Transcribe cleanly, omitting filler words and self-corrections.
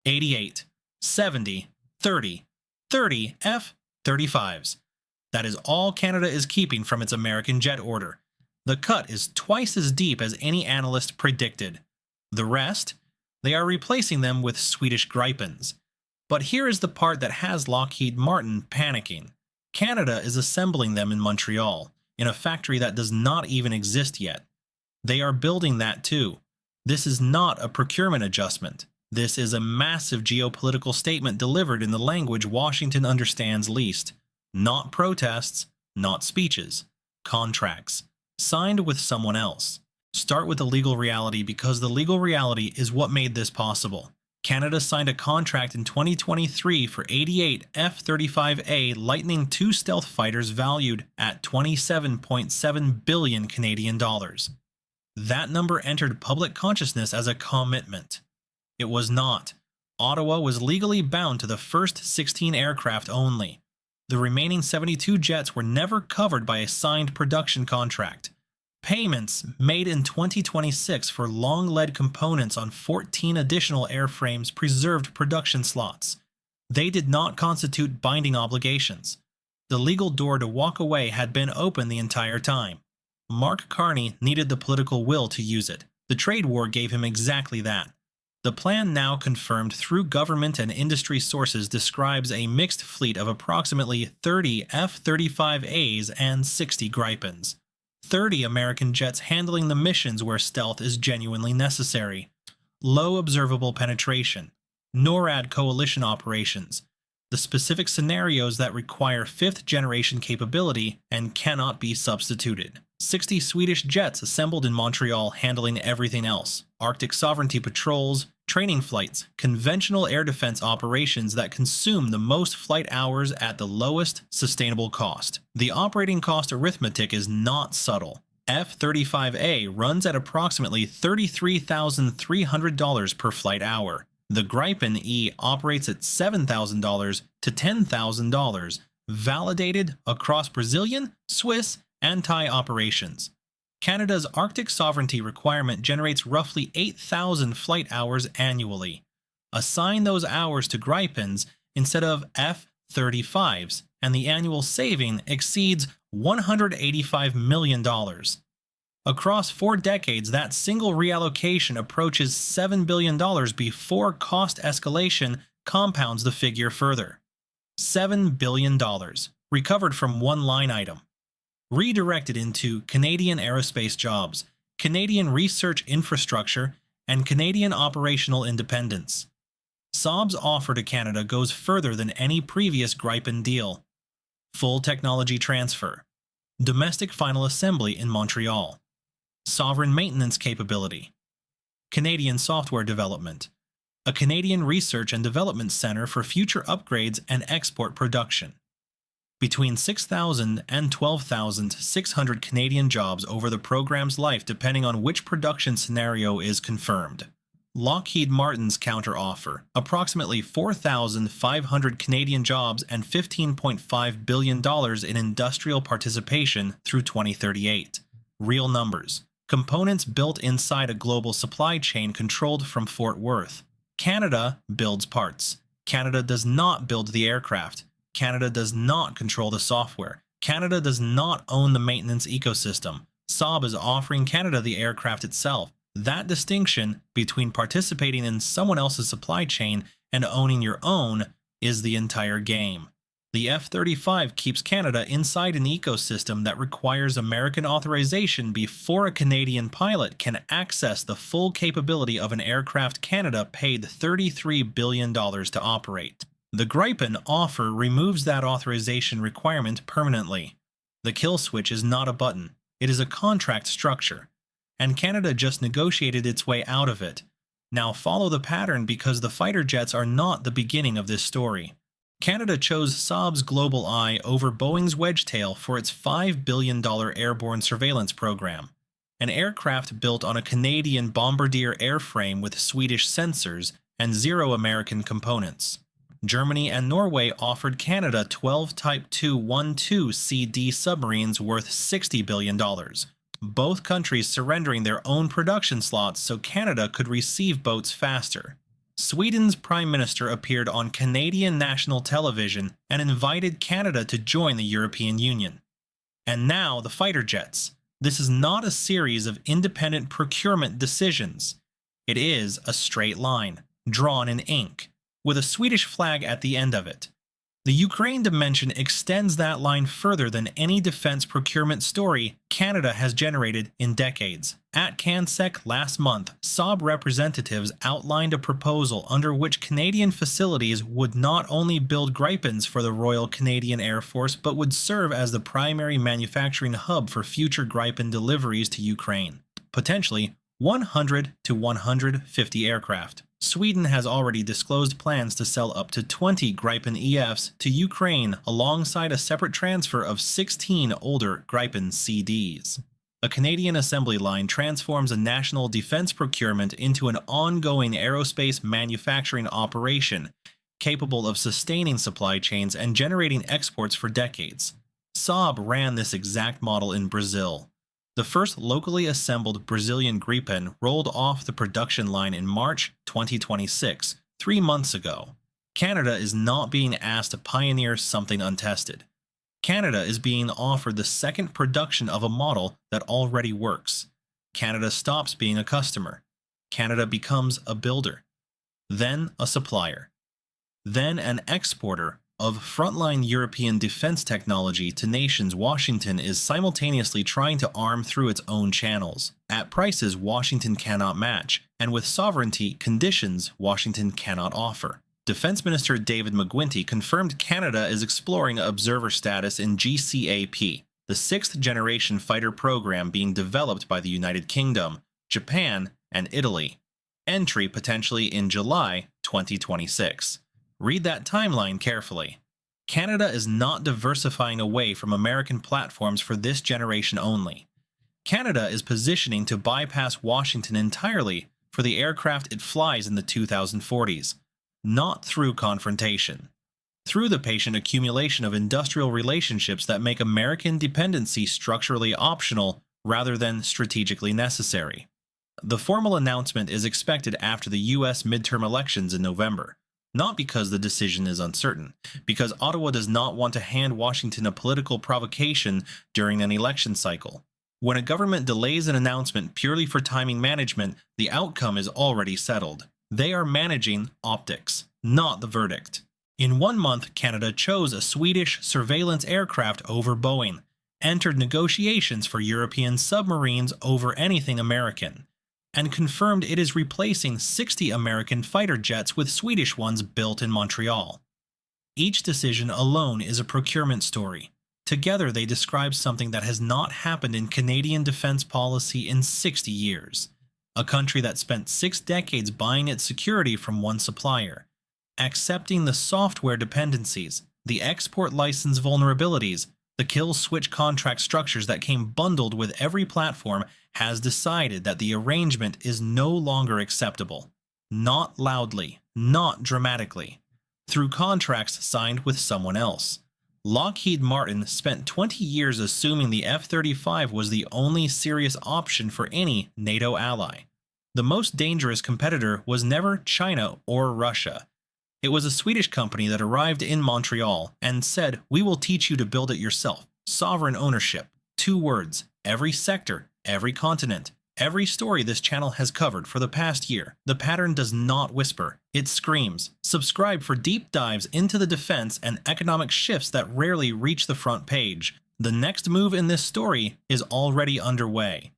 88, 70, 30, 30 F-35s. That is all Canada is keeping from its American jet order. The cut is twice as deep as any analyst predicted. The rest? They are replacing them with Swedish Gripens. But here is the part that has Lockheed Martin panicking. Canada is assembling them in Montreal, in a factory that does not even exist yet. They are building that too. This is not a procurement adjustment. This is a massive geopolitical statement delivered in the language Washington understands least. Not protests, not speeches. Contracts. Signed with someone else. Start with the legal reality because the legal reality is what made this possible. Canada signed a contract in 2023 for 88 F-35A Lightning II stealth fighters valued at 27.7 billion Canadian dollars. That number entered public consciousness as a commitment. It was not. Ottawa was legally bound to the first 16 aircraft only. The remaining 72 jets were never covered by a signed production contract. Payments made in 2026 for long-lead components on 14 additional airframes preserved production slots. They did not constitute binding obligations. The legal door to walk away had been open the entire time. Mark Carney needed the political will to use it. The trade war gave him exactly that. The plan, now confirmed through government and industry sources, describes a mixed fleet of approximately 30 F-35As and 60 Gripens. 30 American jets handling the missions where stealth is genuinely necessary. Low observable penetration. NORAD coalition operations. The specific scenarios that require 5th-generation capability and cannot be substituted. 60 Swedish jets assembled in Montreal handling everything else. Arctic sovereignty patrols, training flights, conventional air defense operations that consume the most flight hours at the lowest sustainable cost. The operating cost arithmetic is not subtle. F-35A runs at approximately $33,300 per flight hour. The Gripen E operates at $7,000 to $10,000, validated across Brazilian, Swiss, and Thai operations. Canada's Arctic sovereignty requirement generates roughly 8,000 flight hours annually. Assign those hours to Gripens instead of F-35s, and the annual saving exceeds $185 million. Across 4 decades, that single reallocation approaches $7 billion before cost escalation compounds the figure further. $7 billion, recovered from one line item. Redirected into Canadian aerospace jobs, Canadian research infrastructure, and Canadian operational independence. Saab's offer to Canada goes further than any previous Gripen deal. Full technology transfer. Domestic final assembly in Montreal. Sovereign maintenance capability. Canadian software development. A Canadian research and development center for future upgrades and export production. Between 6,000 and 12,600 Canadian jobs over the program's life depending on which production scenario is confirmed. Lockheed Martin's counteroffer, approximately 4,500 Canadian jobs and $15.5 billion in industrial participation through 2038. Real numbers. Components built inside a global supply chain controlled from Fort Worth. Canada builds parts. Canada does not build the aircraft. Canada does not control the software. Canada does not own the maintenance ecosystem. Saab is offering Canada the aircraft itself. That distinction between participating in someone else's supply chain and owning your own is the entire game. The F-35 keeps Canada inside an ecosystem that requires American authorization before a Canadian pilot can access the full capability of an aircraft Canada paid $33 billion to operate. The Gripen offer removes that authorization requirement permanently. The kill switch is not a button, it is a contract structure. And Canada just negotiated its way out of it. Now follow the pattern because the fighter jets are not the beginning of this story. Canada chose Saab's Global Eye over Boeing's Wedgetail for its $5 billion airborne surveillance program. An aircraft built on a Canadian Bombardier airframe with Swedish sensors and 0 American components. Germany and Norway offered Canada 12 Type 212CD submarines worth $60 billion. Both countries surrendering their own production slots so Canada could receive boats faster. Sweden's Prime Minister appeared on Canadian national television and invited Canada to join the European Union. And now the fighter jets. This is not a series of independent procurement decisions. It is a straight line, drawn in ink, with a Swedish flag at the end of it. The Ukraine dimension extends that line further than any defense procurement story Canada has generated in decades. At CanSec last month, Saab representatives outlined a proposal under which Canadian facilities would not only build Gripens for the Royal Canadian Air Force but would serve as the primary manufacturing hub for future Gripen deliveries to Ukraine, potentially 100 to 150 aircraft. Sweden has already disclosed plans to sell up to 20 Gripen EFs to Ukraine alongside a separate transfer of 16 older Gripen CDs. A Canadian assembly line transforms a national defense procurement into an ongoing aerospace manufacturing operation capable of sustaining supply chains and generating exports for decades. Saab ran this exact model in Brazil. The first locally assembled Brazilian Gripen rolled off the production line in March 2026, 3 months ago. Canada is not being asked to pioneer something untested. Canada is being offered the second production of a model that already works. Canada stops being a customer. Canada becomes a builder, then a supplier, then an exporter of frontline European defense technology to nations Washington is simultaneously trying to arm through its own channels, at prices Washington cannot match, and with sovereignty conditions Washington cannot offer. Defense Minister David McGuinty confirmed Canada is exploring observer status in GCAP, the sixth-generation fighter program being developed by the United Kingdom, Japan, and Italy. Entry potentially in July 2026. Read that timeline carefully. Canada is not diversifying away from American platforms for this generation only. Canada is positioning to bypass Washington entirely for the aircraft it flies in the 2040s, not through confrontation, through the patient accumulation of industrial relationships that make American dependency structurally optional rather than strategically necessary. The formal announcement is expected after the U.S. midterm elections in November. Not because the decision is uncertain, because Ottawa does not want to hand Washington a political provocation during an election cycle. When a government delays an announcement purely for timing management, the outcome is already settled. They are managing optics, not the verdict. In 1 month, Canada chose a Swedish surveillance aircraft over Boeing, entered negotiations for European submarines over anything American, and confirmed it is replacing 60 American fighter jets with Swedish ones built in Montreal. Each decision alone is a procurement story. Together they describe something that has not happened in Canadian defense policy in 60 years. A country that spent 6 decades buying its security from one supplier, accepting the software dependencies, the export license vulnerabilities, the kill-switch contract structures that came bundled with every platform, has decided that the arrangement is no longer acceptable. Not loudly, not dramatically. Through contracts signed with someone else. Lockheed Martin spent 20 years assuming the F-35 was the only serious option for any NATO ally. The most dangerous competitor was never China or Russia. It was a Swedish company that arrived in Montreal and said, "We will teach you to build it yourself." Sovereign ownership. 2 words. Every sector, every continent, every story this channel has covered for the past year. The pattern does not whisper. It screams. Subscribe for deep dives into the defense and economic shifts that rarely reach the front page. The next move in this story is already underway.